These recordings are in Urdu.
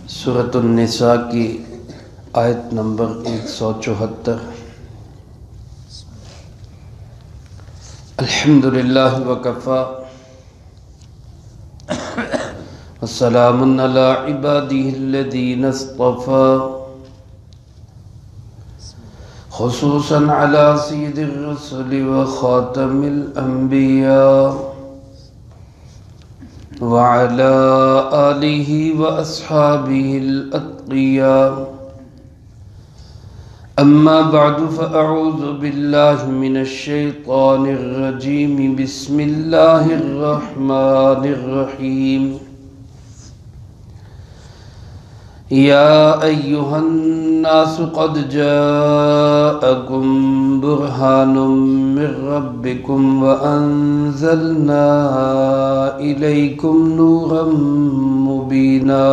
سورۃ النساء کی آیت نمبر 174۔ الحمدللہ وکفی وسلام علی عبادہ الذین اصطفی، خصوصا علی سید الرسل وخاتم الانبیاء وعلى آلہ واصحابہ الاتقیاء۔ اما بعد فاعوذ باللہ من الشیطان الرجیم، بسم اللہ الرحمن الرحیم۔ یا ایہا الناس قد جاءکم برہان من ربکم وانزلنا الیکم نورا مبینا،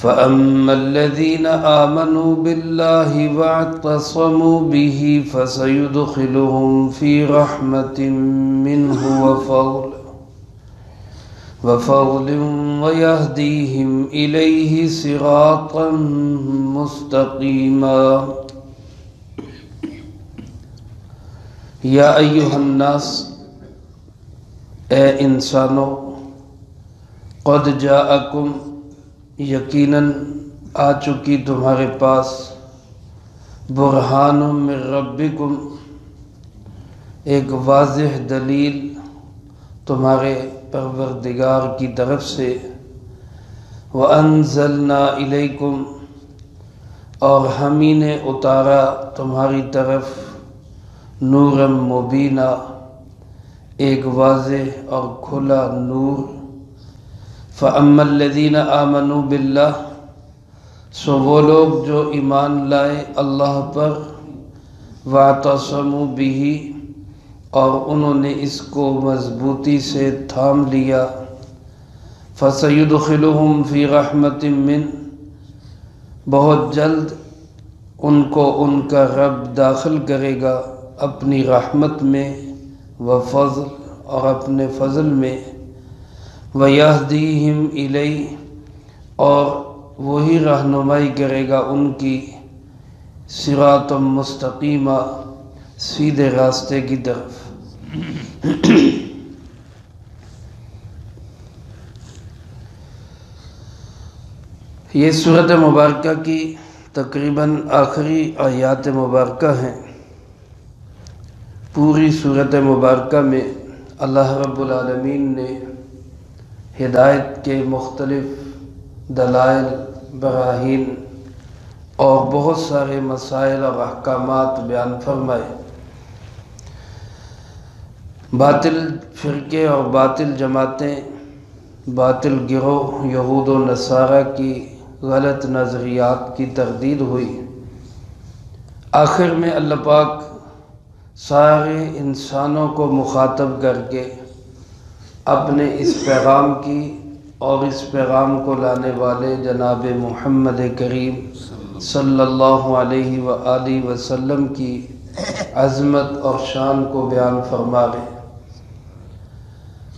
فأما الذین آمنوا باللہ واعتصموا بہ فسیدخلہم فی رحمت منہ وفضل ويهديهم إليه صراطا مستقيما۔ یا ایہا الناس، اے انسانو، قد جاءکم، یقیناً آ چکی تمہارے پاس، برہان من ربکم، ایک واضح دلیل تمہارے پروردگار کی طرف سے، وَأَنزَلْنَا إِلَيْكُمْ، اور ہم ہی نے اتارا تمہاری طرف، نورا مبینہ، ایک واضح اور کھلا نور۔ فَأَمَّا الَّذِينَ آمَنُوا بِاللَّهِ، سو وہ لوگ جو ایمان لائے اللہ پر، وَاعْتَصَمُوا بِهِ، اور انہوں نے اس کو مضبوطی سے تھام لیا، فَسَيُدْخِلُهُمْ فِي رَحْمَةٍ مِّنْ، بہت جلد ان کو ان کا رب داخل کرے گا اپنی رحمت میں، وفضل، اور اپنے فضل میں، وَيَهْدِيهِمْ إِلَيْهِ، اور وہی رہنمائی کرے گا ان کی، صراطا مستقیما، سیدھے راستے کی طرف۔ یہ سورۃ مبارکہ کی تقریباً آخری آیات مبارکہ ہیں۔ پوری سورۃ مبارکہ میں اللہ رب العالمین نے ہدایت کے مختلف دلائل، براہین اور بہت سارے مسائل اور احکامات بیان فرمائے۔ باطل فرقے اور باطل جماعتیں، باطل گروہ یہود و نصارہ کی غلط نظریات کی تردید ہوئی۔ آخر میں اللہ پاک سارے انسانوں کو مخاطب کر کے اپنے اس پیغام کی اور اس پیغام کو لانے والے جناب محمد کریم صلی اللہ علیہ وآلہ وسلم کی عظمت اور شان کو بیان فرما رہے۔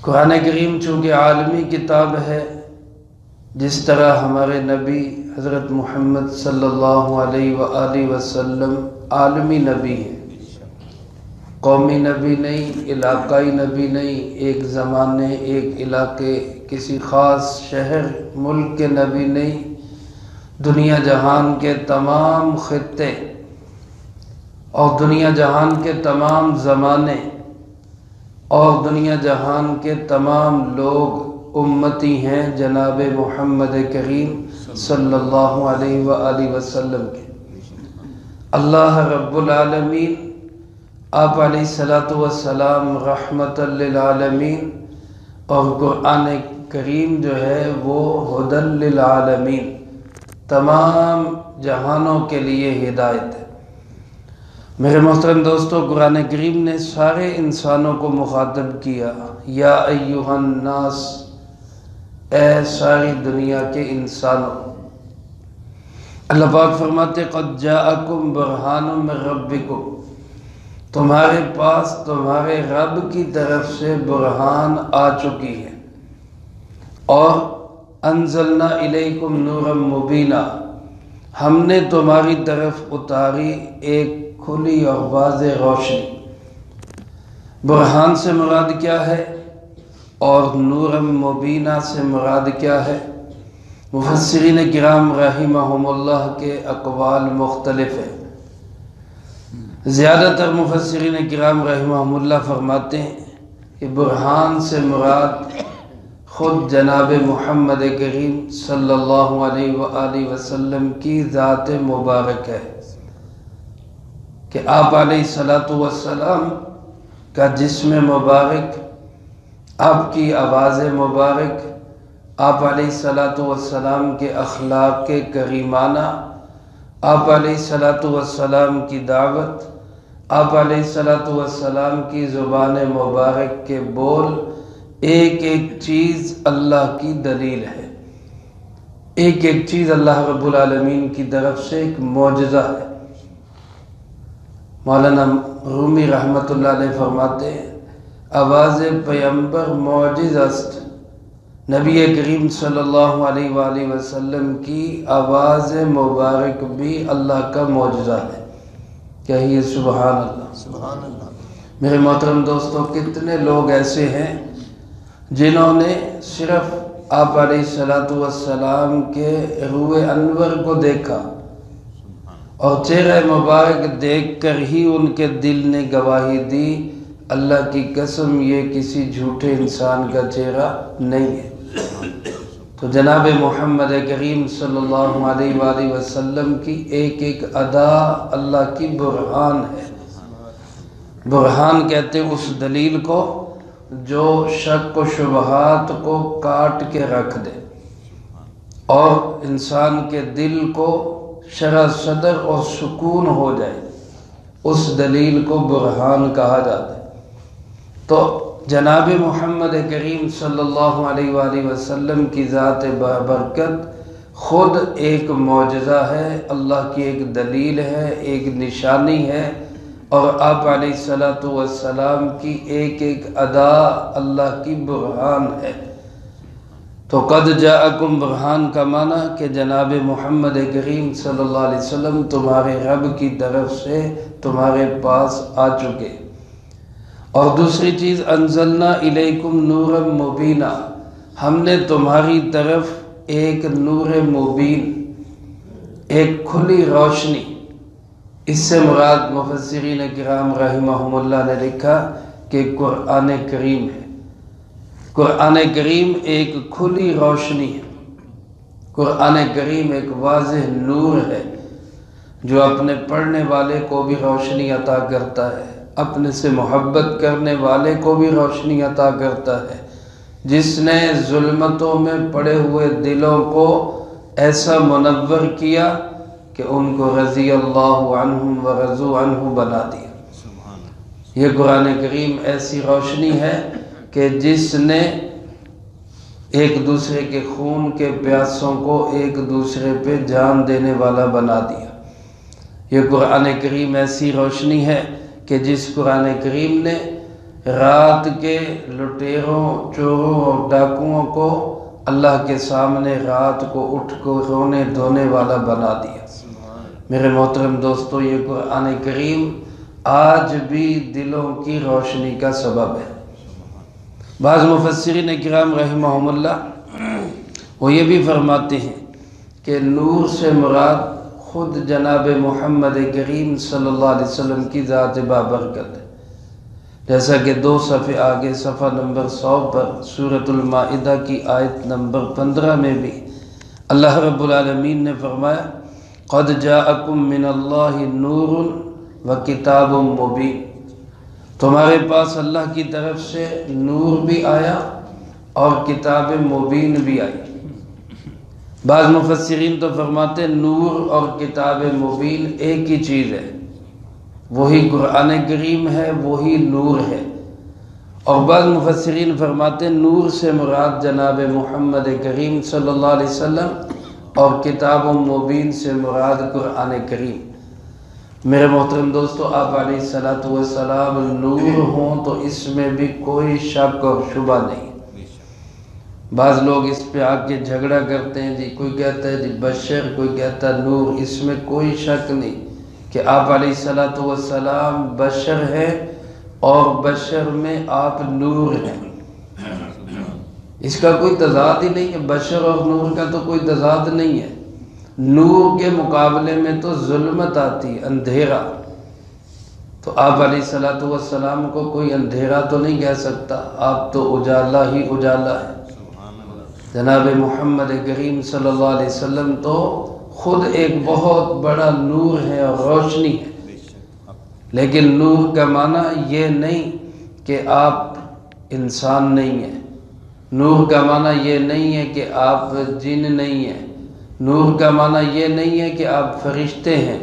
قرآن کریم چونکہ عالمی کتاب ہے، جس طرح ہمارے نبی حضرت محمد صلی اللہ علیہ وآلہ وسلم عالمی نبی ہیں، قومی نبی نہیں، علاقائی نبی نہیں، ایک زمانے، ایک علاقے، کسی خاص شہر، ملک کے نبی نہیں، دنیا جہان کے تمام خطے اور دنیا جہان کے تمام زمانے اور دنیا جہان کے تمام لوگ امتی ہیں جناب محمد کریم صلی اللہ علیہ وآلہ وسلم کے۔ اللہ رب العالمین آپ علیہ السلام رحمت للعالمین، اور قرآن کریم جو ہے وہ ہدی للعالمین، تمام جہانوں کے لیے ہدایت ہے۔ میرے محترم دوستو، قرآن کریم نے سارے انسانوں کو مخاطب کیا، یا ایہا الناس، اے ساری دنیا کے انسانوں۔ اللہ پاک فرماتے قد جاءکم برہان من ربکم، تمہارے پاس تمہارے رب کی طرف سے برہان آ چکی ہے، اور انزلنا الیکم نورا مبینا، ہم نے تمہاری طرف اتاری ایک کھلی اور واضح روشنی۔ برہان سے مراد کیا ہے اور نورا مبینہ سے مراد کیا ہے؟ مفسرین کرام رحمہم اللہ کے اقوال مختلف ہیں۔ زیادہ تر مفسرین کرام رحمہم اللہ فرماتے ہیں کہ برہان سے مراد خود جناب محمد کریم صلی اللہ علیہ وآلہ وسلم کی ذات مبارک ہے، کہ آپ علیہ السلام کا جسم مبارک، آپ کی آواز مبارک، آپ علیہ السلام کے اخلاق کریمانہ، آپ علیہ السلام کی دعوت، آپ علیہ السلام کی زبان مبارک کے بول، ایک ایک چیز اللہ کی دلیل ہے، ایک ایک چیز اللہ رب العالمین کی طرف سے ایک معجزہ ہے۔ مولانا رومی رحمت اللہ علیہ فرماتے ہیں آواز پیمبر معجز است، نبی کریم صلی اللہ علیہ وآلہ وسلم کی آواز مبارک بھی اللہ کا معجزہ ہے۔ کہیے سبحان اللہ۔ سبحان اللہ۔ میرے محترم دوستو، کتنے لوگ ایسے ہیں جنہوں نے صرف آپ علیہ السلام کے روح انور کو دیکھا اور چہرہ مبارک دیکھ کر ہی ان کے دل نے گواہی دی، اللہ کی قسم یہ کسی جھوٹے انسان کا چہرہ نہیں ہے۔ تو جناب محمد کریم صلی اللہ علیہ وآلہ وسلم کی ایک ایک ادا اللہ کی برہان ہے۔ برہان کہتے ہیں اس دلیل کو جو شک و شبہات کو کاٹ کے رکھ دے اور انسان کے دل کو شرح صدر اور سکون ہو جائے، اس دلیل کو برہان کہا جاتا ہے۔ تو جناب محمد کریم صلی اللہ علیہ وآلہ وسلم کی ذات برکت خود ایک معجزہ ہے، اللہ کی ایک دلیل ہے، ایک نشانی ہے، اور آپ علیہ السلام کی ایک ایک ادا اللہ کی برہان ہے۔ تو قد جاءکم برہان کا معنی کہ جناب محمد کریم صلی اللہ علیہ وسلم تمہارے رب کی طرف سے تمہارے پاس آ چکے۔ اور دوسری چیز انزلنا الیکم نورا مبینہ، ہم نے تمہاری طرف ایک نور مبین، ایک کھلی روشنی۔ اس سے مراد مفسرین کرام رحمہم اللہ نے لکھا کہ قرآن کریم ہے۔ قرآن کریم ایک کھلی روشنی ہے، قرآن کریم ایک واضح نور ہے جو اپنے پڑھنے والے کو بھی روشنی عطا کرتا ہے، اپنے سے محبت کرنے والے کو بھی روشنی عطا کرتا ہے، جس نے ظلمتوں میں پڑے ہوئے دلوں کو ایسا منور کیا کہ ان کو رضی اللہ عنہم ورضوا عنہ بنا دیا۔ یہ قرآن کریم ایسی روشنی ہے کہ جس نے ایک دوسرے کے خون کے پیاسوں کو ایک دوسرے پہ جان دینے والا بنا دیا۔ یہ قرآن کریم ایسی روشنی ہے کہ جس قرآن کریم نے رات کے لٹیروں، چوروں اور ڈاکوؤں کو اللہ کے سامنے رات کو اٹھ کو رونے دھونے والا بنا دیا۔ میرے محترم دوستو، یہ قرآن کریم آج بھی دلوں کی روشنی کا سبب ہے۔ بعض مفسرین کرام رحمہم اللہ وہ یہ بھی فرماتے ہیں کہ نور سے مراد خود جناب محمد کریم صلی اللہ علیہ وسلم کی ذات بابرکت ہے، جیسا کہ 2 صفحے آگے صفحہ نمبر 100 پر سورۃ المائدہ کی آیت نمبر 15 میں بھی اللہ رب العالمین نے فرمایا قد جاءکم من اللہ نور وکتاب مبین، تمہارے پاس اللہ کی طرف سے نور بھی آیا اور کتاب مبین بھی آئی۔ بعض مفسرین تو فرماتے نور اور کتاب مبین ایک ہی چیز ہے، وہی قرآن کریم ہے، وہی نور ہے۔ اور بعض مفسرین فرماتے نور سے مراد جناب محمد کریم صلی اللہ علیہ وسلم اور کتاب مبین سے مراد قرآن کریم۔ میرے محترم دوستو، آپ علیہ السلام نور ہوں تو اس میں بھی کوئی شک اور شبہ نہیں۔ بعض لوگ اس پہ آ کے جھگڑا کرتے ہیں، جی کوئی کہتا ہے جی بشر، کوئی کہتا ہے نور۔ اس میں کوئی شک نہیں کہ آپ علیہ السلام بشر ہیں اور بشر میں آپ نور ہیں، اس کا کوئی تضاد ہی نہیں ہے۔ بشر اور نور کا تو کوئی تضاد نہیں ہے۔ نور کے مقابلے میں تو ظلمت آتی، اندھیرا، تو آپ علیہ السلام کو کوئی اندھیرا تو نہیں کہہ سکتا، آپ تو اجالا ہی اجالا ہے۔ جناب محمد کریم صلی اللہ علیہ وسلم تو خود ایک بہت بڑا نور ہے اور روشنی ہے، لیکن نور کا معنی یہ نہیں کہ آپ انسان نہیں ہیں، نور کا معنی یہ نہیں ہے کہ آپ جن نہیں ہیں، نور کا معنی یہ نہیں ہے کہ آپ فرشتے ہیں،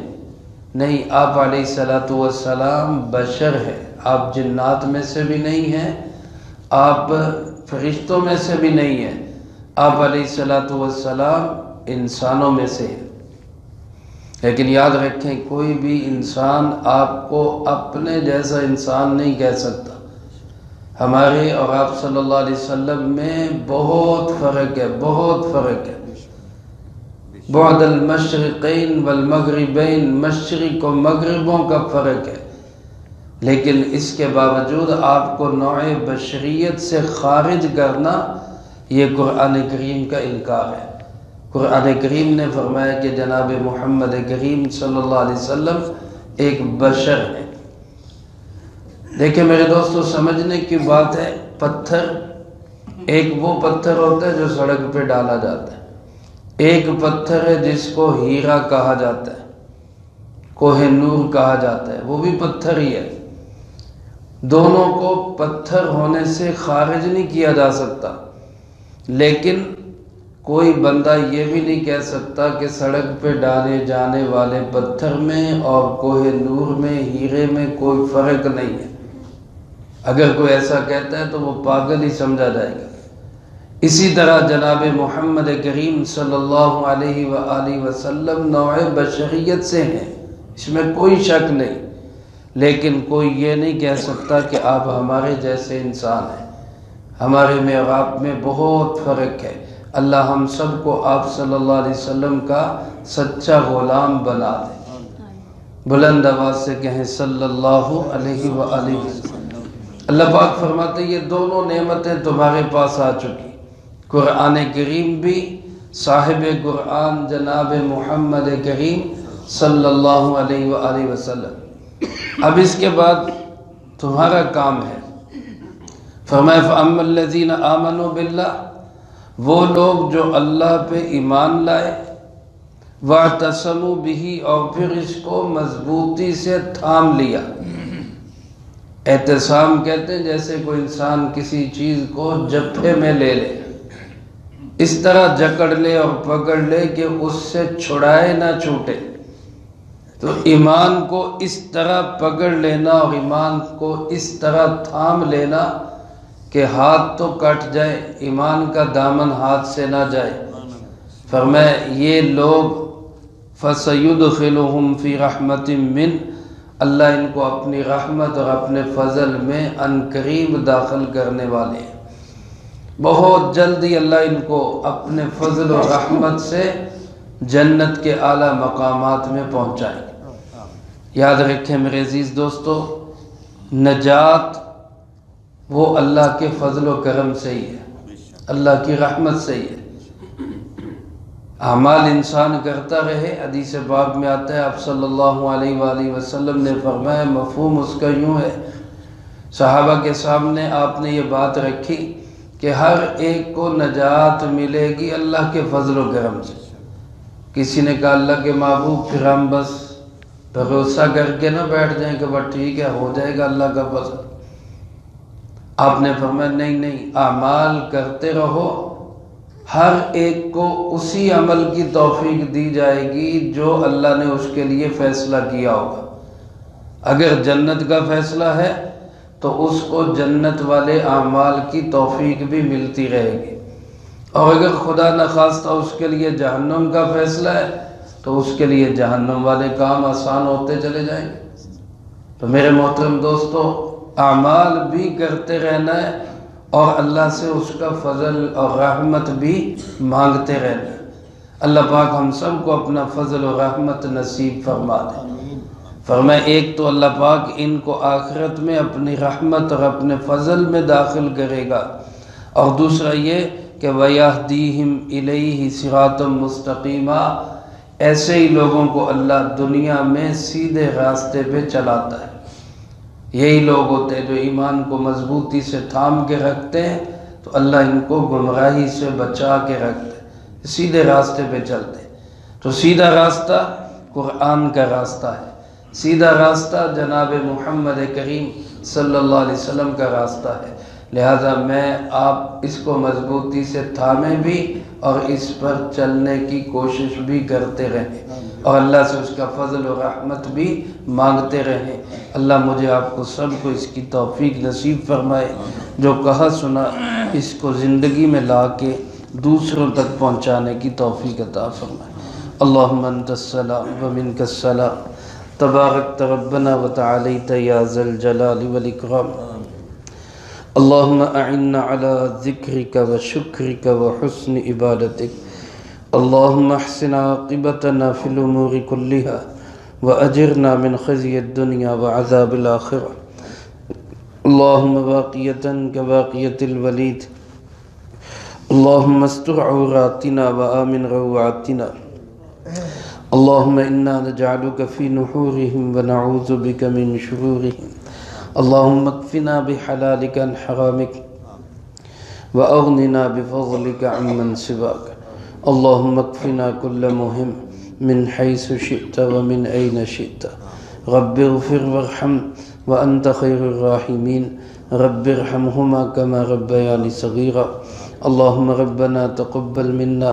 نہیں، آپ علیہ السلام بشر ہیں، آپ جنات میں سے بھی نہیں ہیں، آپ فرشتوں میں سے بھی نہیں ہیں، آپ علیہ السلام انسانوں میں سے ہیں۔ لیکن یاد رکھیں کوئی بھی انسان آپ کو اپنے جیسا انسان نہیں کہہ سکتا۔ ہمارے اور آپ صلی اللہ علیہ وسلم میں بہت فرق ہے، بہت فرق ہے۔ بعد المشرقین والمغربین، مشرق و مغربوں کا فرق ہے، لیکن اس کے باوجود آپ کو نوع بشریت سے خارج کرنا یہ قرآن کریم کا انکار ہے۔ قرآن کریم نے فرمایا کہ جناب محمد کریم صلی اللہ علیہ وسلم ایک بشر ہے۔ دیکھیں میرے دوستو، سمجھنے کی بات ہے، پتھر، ایک وہ پتھر ہوتا ہے جو سڑک پہ ڈالا جاتا ہے، ایک پتھر ہے جس کو ہیرا کہا جاتا ہے، کوہ نور کہا جاتا ہے، وہ بھی پتھر ہی ہے۔ دونوں کو پتھر ہونے سے خارج نہیں کیا جا سکتا، لیکن کوئی بندہ یہ بھی نہیں کہہ سکتا کہ سڑک پہ ڈالے جانے والے پتھر میں اور کوہ نور میں، ہیرے میں کوئی فرق نہیں ہے۔ اگر کوئی ایسا کہتا ہے تو وہ پاگل ہی سمجھا جائے گا۔ اسی طرح جناب محمد کریم صلی اللہ علیہ وآلہ وسلم نوع بشریت سے ہیں، اس میں کوئی شک نہیں، لیکن کوئی یہ نہیں کہہ سکتا کہ آپ ہمارے جیسے انسان ہیں۔ ہمارے میں اور آپ میں بہت فرق ہے۔ اللہ ہم سب کو آپ صلی اللہ علیہ وسلم کا سچا غلام بنا دے۔ بلند آواز سے کہیں صلی اللہ علیہ وآلہ وسلم۔ اللہ پاک فرماتے یہ دونوں نعمتیں تمہارے پاس آ چکی، قرآن کریم بھی، صاحب قرآن جناب محمد کریم صلی اللہ علیہ وآلہ وسلم۔ اب اس کے بعد تمہارا کام ہے۔ فرمایا فَأَمَّا الَّذِينَ آمَنُوا بِاللَّهِ، وہ لوگ جو اللہ پہ ایمان لائے، وَاعْتَصَمُوا بِهِ، اور پھر اس کو مضبوطی سے تھام لیا۔ اعتصام کہتے ہیں جیسے کوئی انسان کسی چیز کو جبھے میں لے لے، اس طرح جکڑ لے اور پکڑ لے کہ اس سے چھڑائے نہ چھوٹے۔ تو ایمان کو اس طرح پکڑ لینا اور ایمان کو اس طرح تھام لینا کہ ہاتھ تو کٹ جائے، ایمان کا دامن ہاتھ سے نہ جائے۔ فرمایا یہ لوگ فَسَيُدْخِلُهُمْ فِي رَحْمَةٍ مِّنْ، اللہ ان کو اپنی رحمت اور اپنے فضل میں عنقریب داخل کرنے والے ہیں۔ بہت جلدی اللہ ان کو اپنے فضل و رحمت سے جنت کے اعلیٰ مقامات میں پہنچائیں۔ یاد رکھیں میرے عزیز دوستو، نجات وہ اللہ کے فضل و کرم سے ہی ہے، اللہ کی رحمت سے ہی ہے۔ اعمال انسان کرتا رہے، حدیث پاک میں آتا ہے، آپ صلی اللہ علیہ وآلہ وسلم نے فرمایا، مفہوم اس کا یوں ہے، صحابہ کے سامنے آپ نے یہ بات رکھی کہ ہر ایک کو نجات ملے گی اللہ کے فضل و کرم سے۔ کسی نے کہا اللہ کے محبوب پھر ہم بس بھروسہ کر کے نہ بیٹھ جائیں کہ بس ٹھیک ہے ہو جائے گا اللہ کا فضل۔ آپ نے فرمایا نہیں، اعمال کرتے رہو، ہر ایک کو اسی عمل کی توفیق دی جائے گی جو اللہ نے اس کے لیے فیصلہ کیا ہوگا۔ اگر جنت کا فیصلہ ہے تو اس کو جنت والے اعمال کی توفیق بھی ملتی رہے گی، اور اگر خدا نخواستہ اس کے لیے جہنم کا فیصلہ ہے تو اس کے لیے جہنم والے کام آسان ہوتے چلے جائیں گے۔ تو میرے محترم دوستو، اعمال بھی کرتے رہنا ہے اور اللہ سے اس کا فضل اور رحمت بھی مانگتے رہنا۔ اللہ پاک ہم سب کو اپنا فضل و رحمت نصیب فرما دے۔ فرمائے ایک تو اللہ پاک ان کو آخرت میں اپنی رحمت اور اپنے فضل میں داخل کرے گا، اور دوسرا یہ کہ وَيَهْدِيهِمْ إِلَيْهِ صِرَاطًا مُسْتَقِيمًا، ایسے ہی لوگوں کو اللہ دنیا میں سیدھے راستے پہ چلاتا ہے۔ یہی لوگ ہوتے ہیں جو ایمان کو مضبوطی سے تھام کے رکھتے ہیں تو اللہ ان کو گمراہی سے بچا کے رکھتے ہیں، سیدھے راستے پہ چلتے ہیں۔ تو سیدھا راستہ قرآن کا راستہ ہے، سیدھا راستہ جناب محمد کریم صلی اللہ علیہ وسلم کا راستہ ہے۔ لہذا میں آپ اس کو مضبوطی سے تھامیں بھی اور اس پر چلنے کی کوشش بھی کرتے رہیں، اور اللہ سے اس کا فضل و رحمت بھی مانگتے رہیں۔ اللہ مجھے آپ کو سب کو اس کی توفیق نصیب فرمائے، جو کہا سنا اس کو زندگی میں لا کے دوسروں تک پہنچانے کی توفیق عطا فرمائے۔ اللہم انت السلام ومنک السلام، تبارکت ربنا وتعالیت یا ذا الجلال والاکرام۔ اللہم اعنا علی ذکرک وشکرک وحسن عبادتک، اللہم احسن عاقبتنا فی الامور کلہا واجرنا من خزی الدنیا وعذاب الآخرہ، اللہم باقیتا کباقیت الولید، اللہم استر عوراتنا وآمن روعاتنا، اللہم انا نجعلک فی نحورہم ونعوذ بک من شرورہم، اللہم اکفنا بحلالک عن حرامک واغننا بفضلک عمن سواک، اللہم اکفنا کل مہم من حیث شئت ومن این شئت، رب اغفر وارحم وانت خیر الراحمین، رب ارحمہما کما ربیانی صغیرا، اللہم ربنا تقبل منا